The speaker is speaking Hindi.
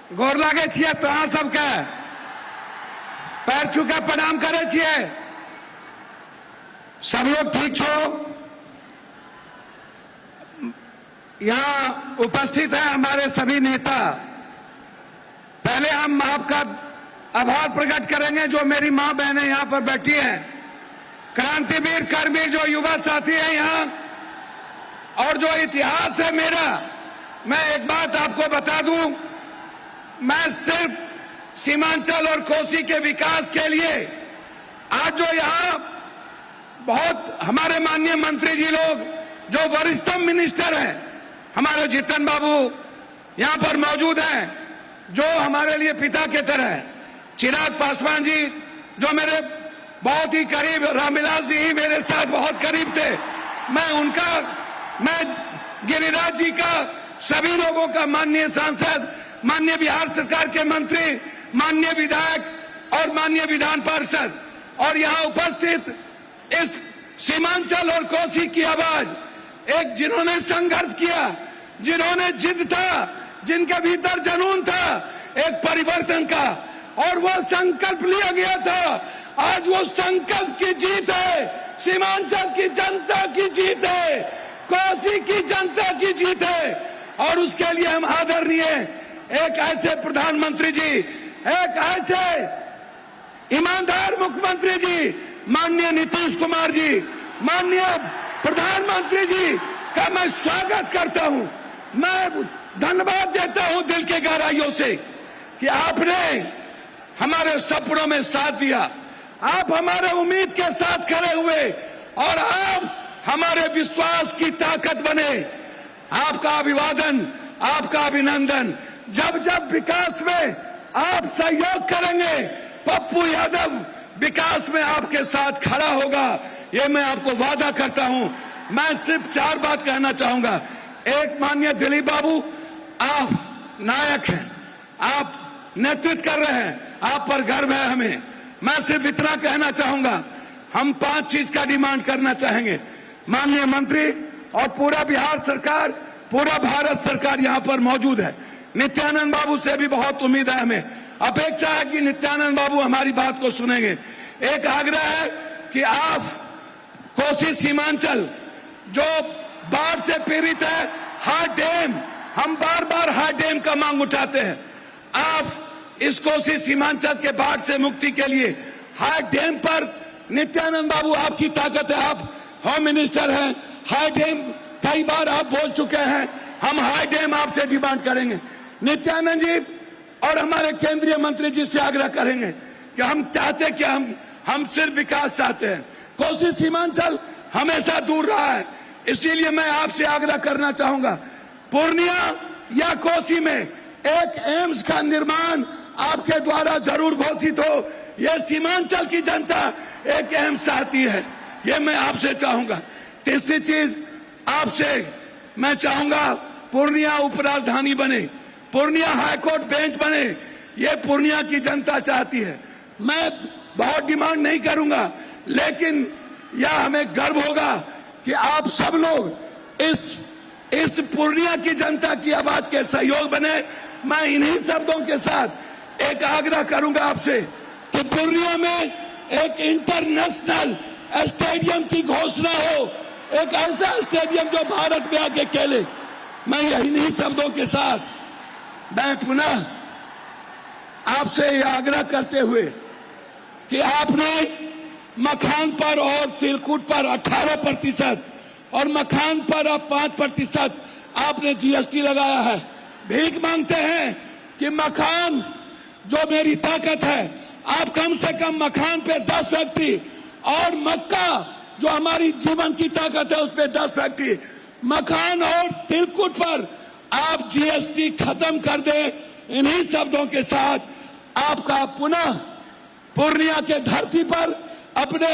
गोर लागे छिए तो सबके पैर छूके प्रणाम करे छिए। सब लोग ठीक छो। यहाँ उपस्थित है हमारे सभी नेता। पहले हम आपका आभार प्रकट करेंगे जो मेरी मां बहनें यहाँ पर बैठी हैं, क्रांतिवीर कर्मी जो युवा साथी हैं यहाँ, और जो इतिहास है मेरा। मैं एक बात आपको बता दूं, मैं सिर्फ सीमांचल और कोसी के विकास के लिए आज जो यहाँ बहुत हमारे माननीय मंत्री जी लोग जो वरिष्ठतम मिनिस्टर हैं, हमारे जीतन बाबू यहाँ पर मौजूद हैं जो हमारे लिए पिता के तरह है, चिराग पासवान जी जो मेरे बहुत ही करीब, रामविलास जी ही मेरे साथ बहुत करीब थे। मैं गिरिराज जी का, सभी लोगों का, माननीय सांसद, माननीय बिहार सरकार के मंत्री, माननीय विधायक और माननीय विधान पार्षद, और यहाँ उपस्थित इस सीमांचल और कोसी की आवाज, एक जिन्होंने संघर्ष किया, जिन्होंने जिद था, जिनके भीतर जुनून था एक परिवर्तन का, और वो संकल्प लिया गया था। आज वो संकल्प की जीत है, सीमांचल की जनता की जीत है, कोसी की जनता की जीत है। और उसके लिए हम आदरणीय एक ऐसे प्रधानमंत्री जी, एक ऐसे ईमानदार मुख्यमंत्री जी, माननीय नीतीश कुमार जी, माननीय प्रधानमंत्री जी का मैं स्वागत करता हूं। मैं धन्यवाद देता हूं दिल के गहराइयों से कि आपने हमारे सपनों में साथ दिया, आप हमारे उम्मीद के साथ खड़े हुए और आप हमारे विश्वास की ताकत बने। आपका अभिवादन, आपका अभिनंदन। जब जब विकास में आप सहयोग करेंगे, पप्पू यादव विकास में आपके साथ खड़ा होगा, ये मैं आपको वादा करता हूं। मैं सिर्फ 4 बात कहना चाहूंगा। एक, माननीय दिलीप बाबू, आप नायक हैं, आप नेतृत्व कर रहे हैं, आप पर गर्व है हमें। मैं सिर्फ इतना कहना चाहूंगा, हम 5 चीज का डिमांड करना चाहेंगे। माननीय मंत्री और पूरा बिहार सरकार, पूरा भारत सरकार यहाँ पर मौजूद है। नित्यानंद बाबू से भी बहुत उम्मीद है, हमें अपेक्षा है कि नित्यानंद बाबू हमारी बात को सुनेंगे। एक आग्रह है कि आप कोसी सीमांचल जो बाढ़ से पीड़ित है, हार्ड डैम, हम बार बार हार्ड डैम का मांग उठाते हैं। आप इस कोसी सीमांचल के बाढ़ से मुक्ति के लिए हार्ड डैम पर, नित्यानंद बाबू आपकी ताकत है, आप होम मिनिस्टर हैं, हाई डैम कई बार आप बोल चुके हैं, हम हाई डैम आपसे डिमांड करेंगे। नित्यानंद जी और हमारे केंद्रीय मंत्री जी से आग्रह करेंगे कि हम चाहते कि हम सिर्फ विकास चाहते हैं। कोसी सीमांचल हमेशा दूर रहा है, इसीलिए मैं आपसे आग्रह करना चाहूंगा, पूर्णिया या कोसी में एक एम्स का निर्माण आपके द्वारा जरूर घोषित हो। यह सीमांचल की जनता एक एम्स चाहती है, ये मैं आपसे चाहूंगा। तीसरी चीज आपसे मैं चाहूंगा, पूर्णिया उपराजधानी बने, पूर्णिया हाईकोर्ट बेंच बने, ये पूर्णिया की जनता चाहती है। मैं बहुत डिमांड नहीं करूंगा, लेकिन यह हमें गर्व होगा कि आप सब लोग इस पूर्णिया की जनता की आवाज के सहयोग बने। मैं इन्हीं शब्दों के साथ एक आग्रह करूंगा आपसे कि पूर्णिया में एक इंटरनेशनल स्टेडियम की घोषणा हो, एक ऐसा स्टेडियम जो भारत में आके खेले। मैं इन्हीं शब्दों के साथ मैं पुनः आपसे आग्रह करते हुए कि आपने मखान पर और तिलकुट पर 18% और मखान पर अब 5% आपने जीएसटी लगाया है। भीख मांगते हैं कि मखान जो मेरी ताकत है, आप कम से कम मखान पे 10 फैक्ट्री और मक्का जो हमारी जीवन की ताकत है उस पे 10 फैक्ट्री, मखान और तिलकुट पर आप जीएसटी खत्म कर दें। इन्हीं शब्दों के साथ आपका पुनः पूर्णिया के धरती पर अपने